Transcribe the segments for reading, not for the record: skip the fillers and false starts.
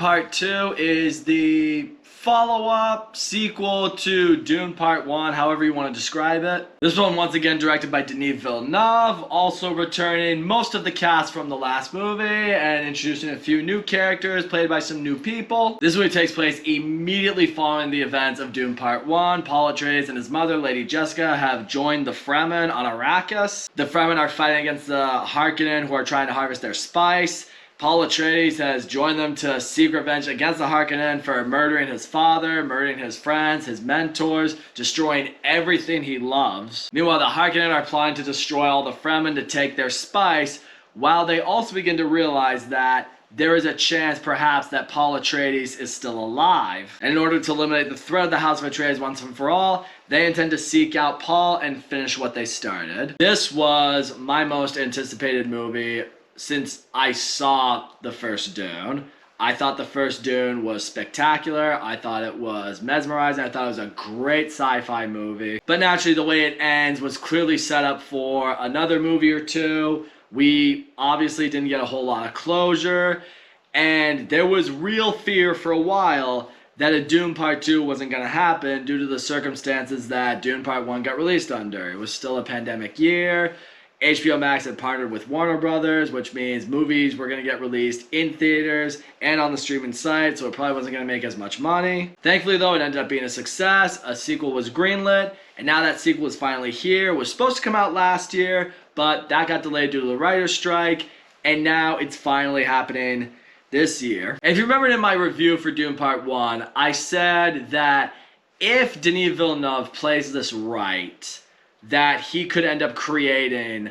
Part 2 is the follow-up, sequel to Dune Part 1, however you want to describe it. This one once again directed by Denis Villenueve, also returning most of the cast from the last movie and introducing a few new characters played by some new people. This movie takes place immediately following the events of Dune Part 1. Paul Atreides and his mother, Lady Jessica, have joined the Fremen on Arrakis. The Fremen are fighting against the Harkonnen, who are trying to harvest their spice. Paul Atreides has joined them to seek revenge against the Harkonnen for murdering his father, murdering his friends, his mentors, destroying everything he loves. Meanwhile, the Harkonnen are plotting to destroy all the Fremen to take their spice, while they also begin to realize that there is a chance perhaps that Paul Atreides is still alive. And in order to eliminate the threat of the House of Atreides once and for all, they intend to seek out Paul and finish what they started. This was my most anticipated movie since I saw the first Dune. I thought the first Dune was spectacular. I thought it was mesmerizing. I thought it was a great sci-fi movie. But naturally, the way it ends was clearly set up for another movie or two. We obviously didn't get a whole lot of closure, and there was real fear for a while that a Dune Part 2 wasn't going to happen due to the circumstances that Dune Part 1 got released under. It was still a pandemic year. HBO Max had partnered with Warner Brothers, which means movies were going to get released in theaters and on the streaming site, so it probably wasn't going to make as much money. Thankfully, though, it ended up being a success. A sequel was greenlit, and now that sequel is finally here. It was supposed to come out last year, but that got delayed due to the writer's strike, and now it's finally happening this year. And if you remember in my review for Dune Part 1, I said that if Denis Villeneuve plays this right, that he could end up creating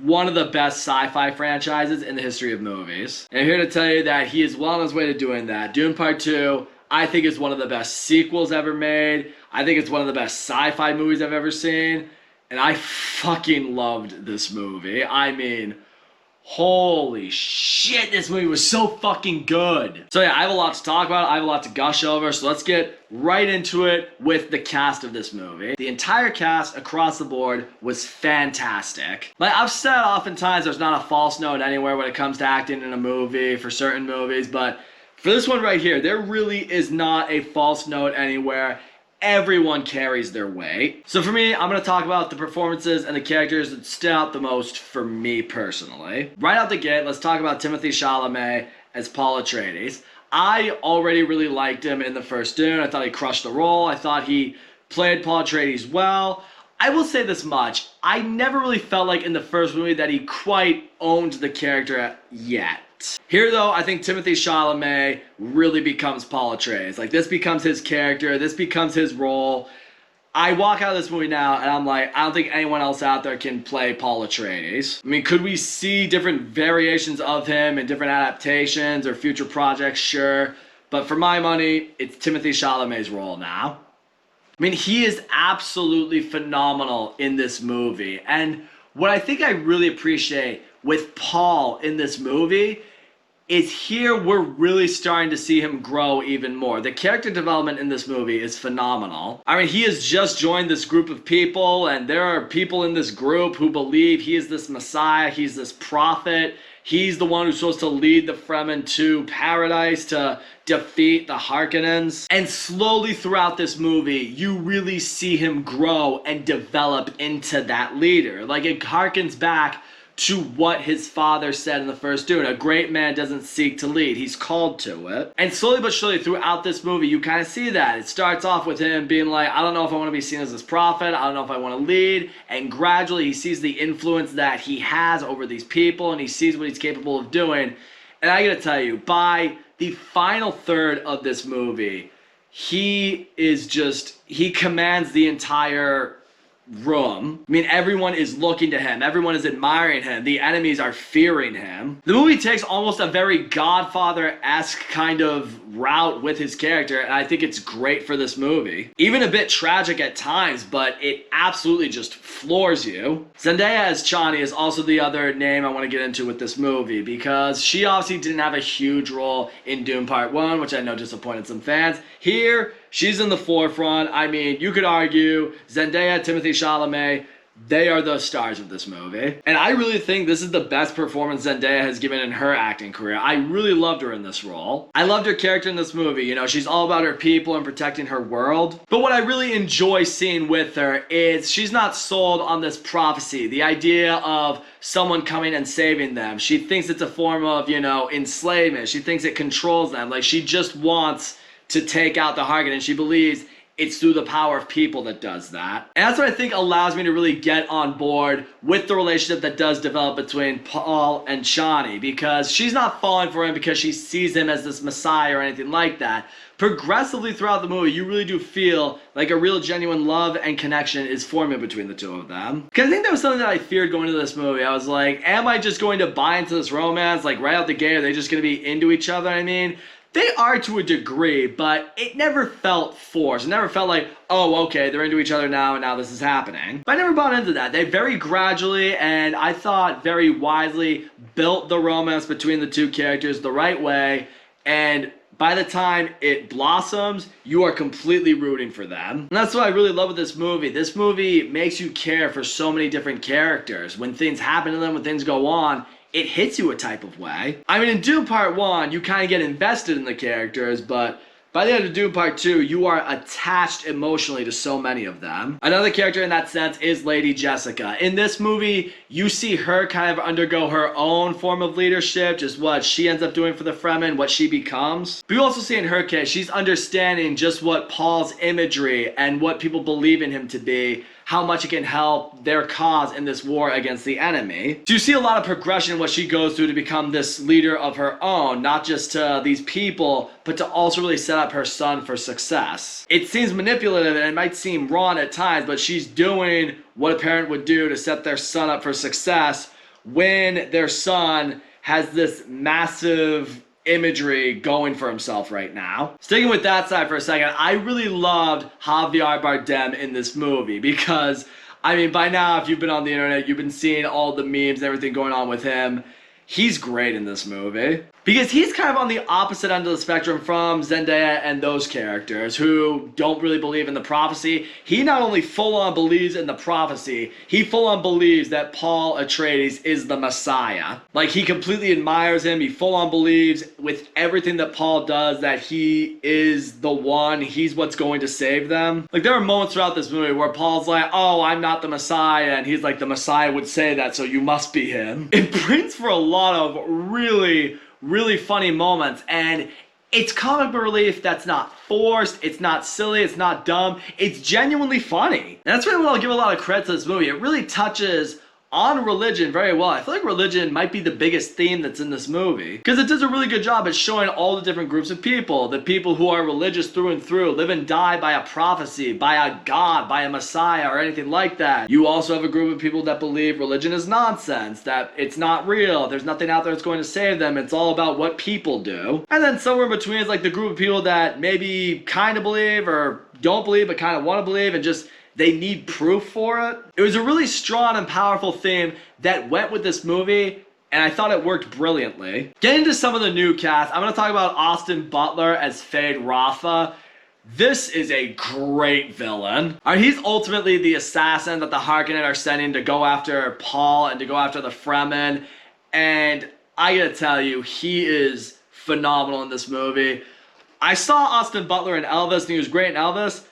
one of the best sci-fi franchises in the history of movies. And I'm here to tell you that he is well on his way to doing that. Dune Part 2, I think, is one of the best sequels ever made. I think it's one of the best sci-fi movies I've ever seen. And I fucking loved this movie. I mean, holy shit, this movie was so fucking good. So yeah, I have a lot to talk about. I have a lot to gush over. So let's get right into it with the cast of this movie. The entire cast across the board was fantastic. Like I've said oftentimes, there's not a false note anywhere when it comes to acting in a movie for certain movies, but for this one right here, there really is not a false note anywhere. Everyone carries their weight. So for me, I'm going to talk about the performances and the characters that stood out the most for me personally. Right out the gate, let's talk about Timothée Chalamet as Paul Atreides. I already really liked him in the first Dune. I thought he crushed the role. I thought he played Paul Atreides well. I will say this much. I never really felt like in the first movie that he quite owned the character yet. Here, though, I think Timothée Chalamet really becomes Paul Atreides. Like, this becomes his character. This becomes his role. I walk out of this movie now, and I'm like, I don't think anyone else out there can play Paul Atreides. I mean, could we see different variations of him in different adaptations or future projects? Sure. But for my money, it's Timothée Chalamet's role now. I mean, he is absolutely phenomenal in this movie. And what I think I really appreciate with Paul in this movie is here we're really starting to see him grow even more. The character development in this movie is phenomenal. I mean, he has just joined this group of people, and there are people in this group who believe he is this messiah, he's this prophet, he's the one who's supposed to lead the Fremen to paradise to defeat the Harkonnens. And slowly throughout this movie, you really see him grow and develop into that leader. Like, it harkens back to what his father said in the first Dune. A great man doesn't seek to lead, he's called to it. And slowly but surely throughout this movie, you kind of see that. It starts off with him being like, I don't know if I want to be seen as this prophet, I don't know if I want to lead, and gradually he sees the influence that he has over these people, and he sees what he's capable of doing. And I gotta tell you, by the final third of this movie, he commands the entire room. I mean, everyone is looking to him. Everyone is admiring him. The enemies are fearing him. The movie takes almost a very Godfather-esque kind of route with his character, and I think it's great for this movie. Even a bit tragic at times, but it absolutely just floors you. Zendaya as Chani is also the other name I want to get into with this movie, because she obviously didn't have a huge role in Dune Part 1, which I know disappointed some fans. Here, she's in the forefront. I mean, you could argue Zendaya, Timothée Chalamet, They are the stars of this movie. And I really think this is the best performance Zendaya has given in her acting career. I really loved her in this role. I loved her character in this movie. You know, she's all about her people and protecting her world. But what I really enjoy seeing with her is she's not sold on this prophecy, the idea of someone coming and saving them. She thinks it's a form of, you know, enslavement. She thinks it controls them. Like, she just wants to take out the Harkonnen, and she believes it's through the power of people that does that. And that's what I think allows me to really get on board with the relationship that does develop between Paul and Chani, because she's not falling for him because she sees him as this messiah or anything like that. Progressively throughout the movie, you really do feel like a real genuine love and connection is forming between the two of them. Because I think that was something that I feared going into this movie. I was like, am I just going to buy into this romance? Like, right out the gate, are they just going to be into each other? I mean, they are to a degree, but it never felt forced. It never felt like, oh, okay, they're into each other now and now this is happening. But I never bought into that. They very gradually, and I thought very wisely, built the romance between the two characters the right way, and by the time it blossoms, you are completely rooting for them. And that's what I really love with this movie. This movie makes you care for so many different characters. When things happen to them, when things go on, it hits you a type of way. I mean, in Dune Part 1, you kind of get invested in the characters, but by the end of Dune Part 2, you are attached emotionally to so many of them. Another character in that sense is Lady Jessica. In this movie, you see her kind of undergo her own form of leadership, just what she ends up doing for the Fremen, what she becomes. But you also see in her case, she's understanding just what Paul's imagery and what people believe in him to be, how much it can help their cause in this war against the enemy. So you see a lot of progression in what she goes through to become this leader of her own, not just to these people, but to also really set up her son for success. It seems manipulative and it might seem wrong at times, but she's doing what a parent would do to set their son up for success when their son has this massive imagery going for himself right now. Sticking with that side for a second, I really loved Javier Bardem in this movie because, I mean, by now, if you've been on the internet, you've been seeing all the memes and everything going on with him. He's great in this movie because he's kind of on the opposite end of the spectrum from Zendaya and those characters who don't really believe in the prophecy. He not only full-on believes in the prophecy, he full-on believes that Paul Atreides is the Messiah. Like, he completely admires him. He full-on believes with everything that Paul does that he is the one. He's what's going to save them. Like, there are moments throughout this movie where Paul's like, oh, I'm not the Messiah, and he's like, the Messiah would say that, so you must be him. It brings for a lot of really funny moments, and it's comic relief that's not forced, it's not silly, it's not dumb, it's genuinely funny. And that's really what I'll give a lot of credit to this movie. It really touches on religion very well. I feel like religion might be the biggest theme that's in this movie because it does a really good job at showing all the different groups of people. The people who are religious through and through, live and die by a prophecy, by a god, by a messiah, or anything like that. You also have a group of people that believe religion is nonsense, that it's not real, there's nothing out there that's going to save them, it's all about what people do. And then somewhere in between is like the group of people that maybe kind of believe or don't believe but kind of want to believe and just they need proof for it. It was a really strong and powerful theme that went with this movie, and I thought it worked brilliantly. Getting into some of the new cast, I'm going to talk about Austin Butler as Fade Rotha. This is a great villain. He's ultimately the assassin that the Harkonnen are sending to go after Paul and to go after the Fremen, and I gotta tell you, he is phenomenal in this movie. I saw Austin Butler in Elvis, and he was great in Elvis.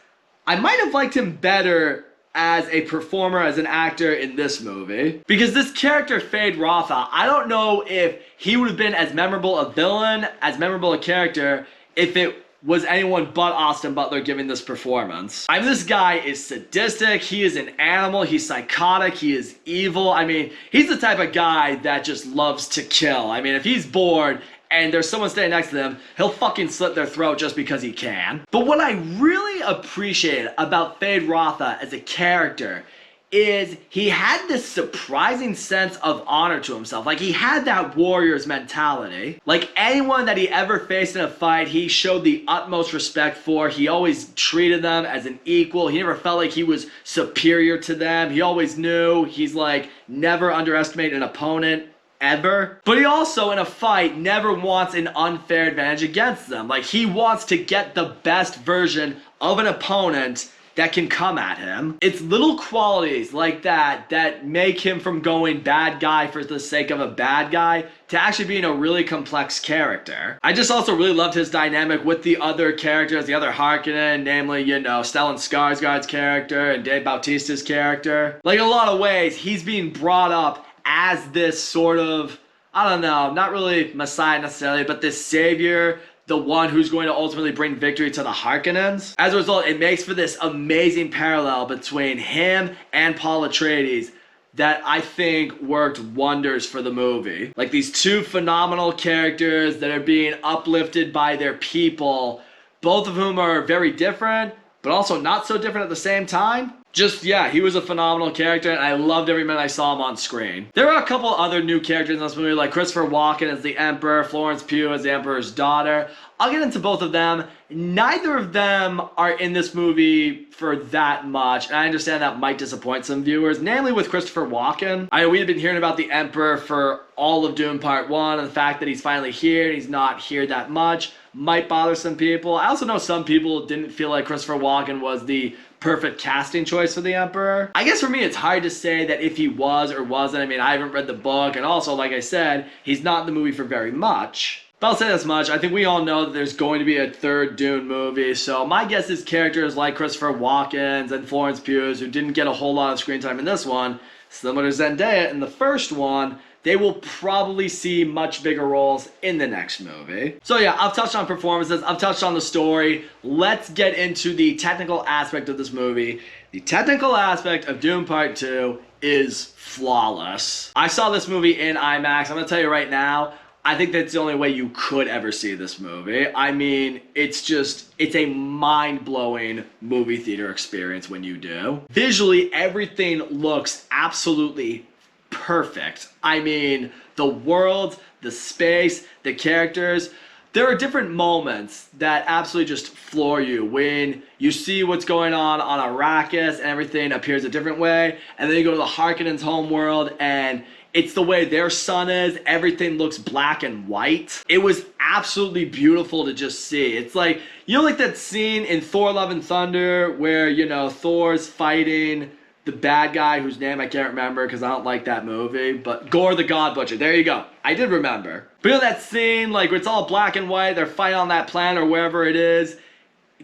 I might have liked him better as a performer, as an actor in this movie. Because this character, Fade Rotha, I don't know if he would have been as memorable a villain, as memorable a character, if it was anyone but Austin Butler giving this performance. I mean, this guy is sadistic, he is an animal, he's psychotic, he is evil. I mean, he's the type of guy that just loves to kill. I mean, if he's bored, and there's someone standing next to them, he'll fucking slit their throat just because he can. But what I really appreciate about Fade Rotha as a character is he had this surprising sense of honor to himself. Like, he had that warrior's mentality. Like, anyone that he ever faced in a fight, he showed the utmost respect for. He always treated them as an equal. He never felt like he was superior to them. He always knew he's like, never underestimate an opponent. Ever. But he also, in a fight, never wants an unfair advantage against them. Like, he wants to get the best version of an opponent that can come at him. It's little qualities like that that make him from going bad guy for the sake of a bad guy to actually being a really complex character. I just also really loved his dynamic with the other characters, the other Harkonnen, namely, Stellan Skarsgård's character and Dave Bautista's character. Like, in a lot of ways, he's being brought up as this sort of, I don't know, not really Messiah necessarily, but this savior, the one who's going to ultimately bring victory to the Harkonnens. As a result, it makes for this amazing parallel between him and Paul Atreides that I think worked wonders for the movie. Like, these two phenomenal characters that are being uplifted by their people, both of whom are very different, but also not so different at the same time. Just, yeah, he was a phenomenal character, and I loved every minute I saw him on screen. There are a couple other new characters in this movie, like Christopher Walken as the Emperor, Florence Pugh as the Emperor's daughter. I'll get into both of them. Neither of them are in this movie for that much, and I understand that might disappoint some viewers, namely with Christopher Walken. We had been hearing about the Emperor for all of Dune Part 1, and the fact that he's finally here and he's not here that much might bother some people. I also know some people didn't feel like Christopher Walken was the perfect casting choice for the Emperor. I guess for me it's hard to say that if he was or wasn't. I mean, I haven't read the book, and also, like I said, he's not in the movie for very much. But I'll say this much, I think we all know that there's going to be a third Dune movie, so my guess is characters like Christopher Walken's and Florence Pugh's, who didn't get a whole lot of screen time in this one, similar to Zendaya in the first one, they will probably see much bigger roles in the next movie. So yeah, I've touched on performances, I've touched on the story. Let's get into the technical aspect of this movie. The technical aspect of Dune Part 2 is flawless. I saw this movie in IMAX. I'm gonna tell you right now, I think that's the only way you could ever see this movie. I mean, it's a mind-blowing movie theater experience when you do. Visually, everything looks absolutely perfect. I mean, the world, the space, the characters. There are different moments that absolutely just floor you when you see what's going on Arrakis and everything appears a different way, and then you go to the Harkonnens' homeworld and it's the way their sun is. Everything looks black and white. It was absolutely beautiful to just see. It's like, like that scene in Thor Love and Thunder where, Thor's fighting the bad guy whose name I can't remember because I don't like that movie, but Gore the God Butcher. There you go. I did remember. But that scene, like, where it's all black and white, they're fighting on that planet or wherever it is.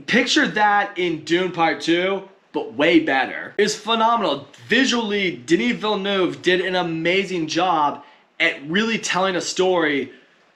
Picture that in Dune Part 2, but way better. It's phenomenal. Visually, Denis Villeneuve did an amazing job at really telling a story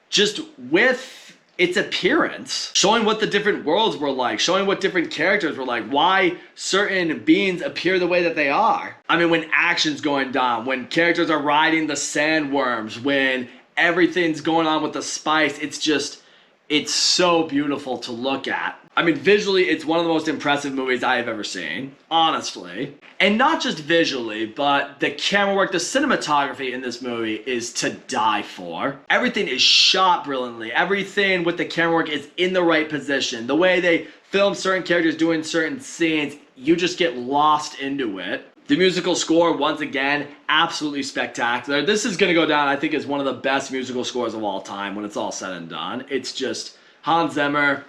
just with its appearance, showing what the different worlds were like, showing what different characters were like, why certain beings appear the way that they are. I mean, when action's going down, when characters are riding the sandworms, when everything's going on with the spice, it's so beautiful to look at. I mean, visually, it's one of the most impressive movies I have ever seen, honestly. And not just visually, but the camera work, the cinematography in this movie is to die for. Everything is shot brilliantly. Everything with the camera work is in the right position. The way they film certain characters doing certain scenes, you just get lost into it. The musical score, once again, absolutely spectacular. This is going to go down, I think, as one of the best musical scores of all time when it's all said and done. It's just Hans Zimmer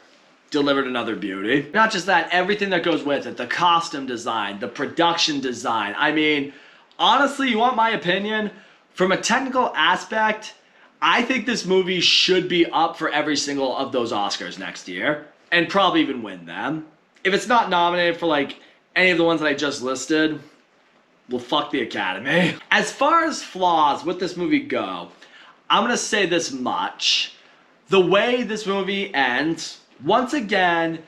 delivered another beauty. Not just that, everything that goes with it, the costume design, the production design. I mean, honestly, you want my opinion? From a technical aspect, I think this movie should be up for every single of those Oscars next year, and probably even win them. If it's not nominated for, like, any of the ones that I just listed, well, fuck the Academy. As far as flaws with this movie go, I'm gonna say this much. The way this movie ends, once again,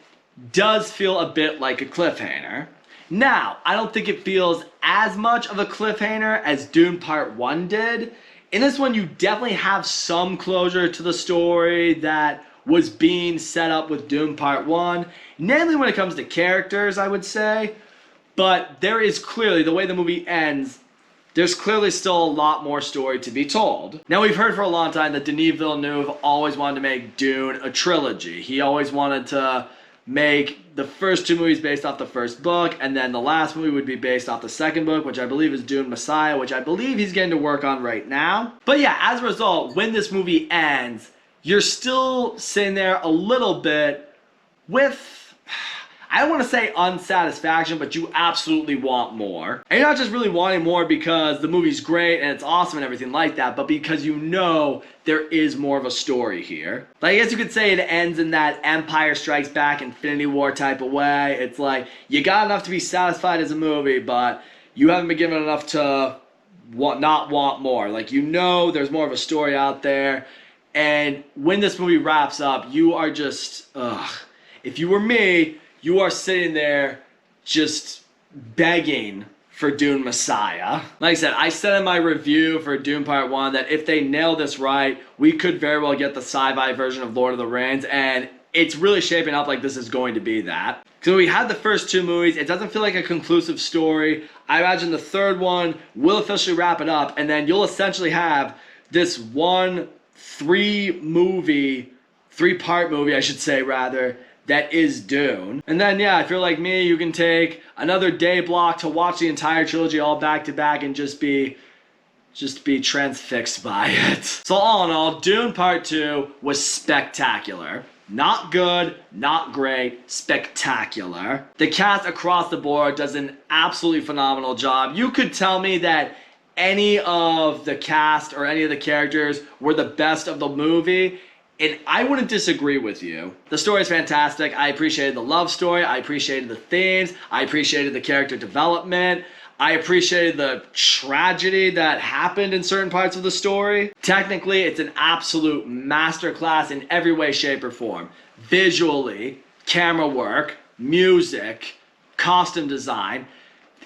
does feel a bit like a cliffhanger. Now, I don't think it feels as much of a cliffhanger as Dune Part 1 did. In this one, you definitely have some closure to the story that was being set up with Dune Part 1, namely when it comes to characters, I would say. But there is clearly, the way the movie ends, there's clearly still a lot more story to be told. Now, we've heard for a long time that Denis Villeneuve always wanted to make Dune a trilogy. He always wanted to make the first two movies based off the first book, and then the last movie would be based off the second book, which I believe is Dune Messiah, which I believe he's getting to work on right now. But yeah, as a result, when this movie ends, you're still sitting there a little bit with, I don't want to say unsatisfaction, but you absolutely want more. And you're not just really wanting more because the movie's great and it's awesome and everything like that, but because you know there is more of a story here. Like, I guess you could say it ends in that Empire Strikes Back, Infinity War type of way. It's like, you got enough to be satisfied as a movie, but you haven't been given enough to not want more. Like, you know there's more of a story out there. And when this movie wraps up, you are just, if you were me, you are sitting there just begging for Dune Messiah. Like I said in my review for Dune Part 1 that if they nail this right, we could very well get the sci-fi version of Lord of the Rings, and it's really shaping up like this is going to be that. So we had the first two movies. It doesn't feel like a conclusive story. I imagine the third one will officially wrap it up, and then you'll essentially have this one three-part movie, I should say rather, that is Dune. And then, yeah, if you're like me, you can take another day block to watch the entire trilogy all back to back and just be transfixed by it. So all in all, Dune Part 2 was spectacular. Not good, not great, spectacular. The cast across the board does an absolutely phenomenal job. You could tell me that any of the cast or any of the characters were the best of the movie, and I wouldn't disagree with you. The story is fantastic. I appreciated the love story. I appreciated the themes. I appreciated the character development. I appreciated the tragedy that happened in certain parts of the story. Technically, it's an absolute masterclass in every way, shape, or form. Visually, camera work, music, costume design,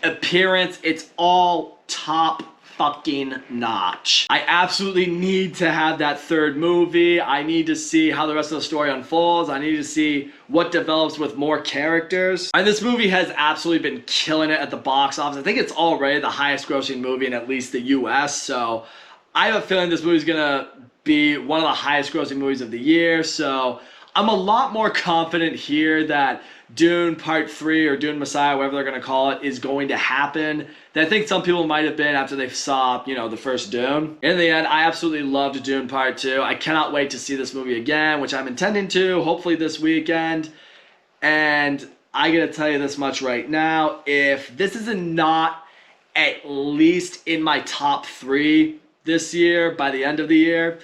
appearance, it's all top fucking notch. I absolutely need to have that third movie. I need to see how the rest of the story unfolds. I need to see what develops with more characters. And this movie has absolutely been killing it at the box office. I think it's already the highest grossing movie in at least the US, so I have a feeling this movie's gonna be one of the highest grossing movies of the year, so I'm a lot more confident here that Dune Part 3 or Dune Messiah, whatever they're going to call it, is going to happen than I think some people might have been after they saw, the first Dune. In the end, I absolutely loved Dune Part 2. I cannot wait to see this movie again, which I'm intending to, hopefully this weekend. And I gotta tell you this much right now, if this is not at least in my top 3 this year, by the end of the year,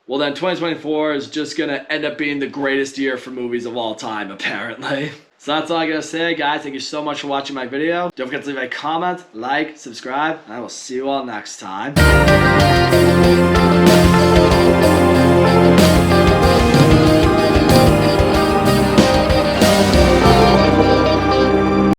well then 2024 is just gonna end up being the greatest year for movies of all time, apparently. So that's all I gotta say, guys. Thank you so much for watching my video. Don't forget to leave a comment, like, subscribe, and I will see you all next time.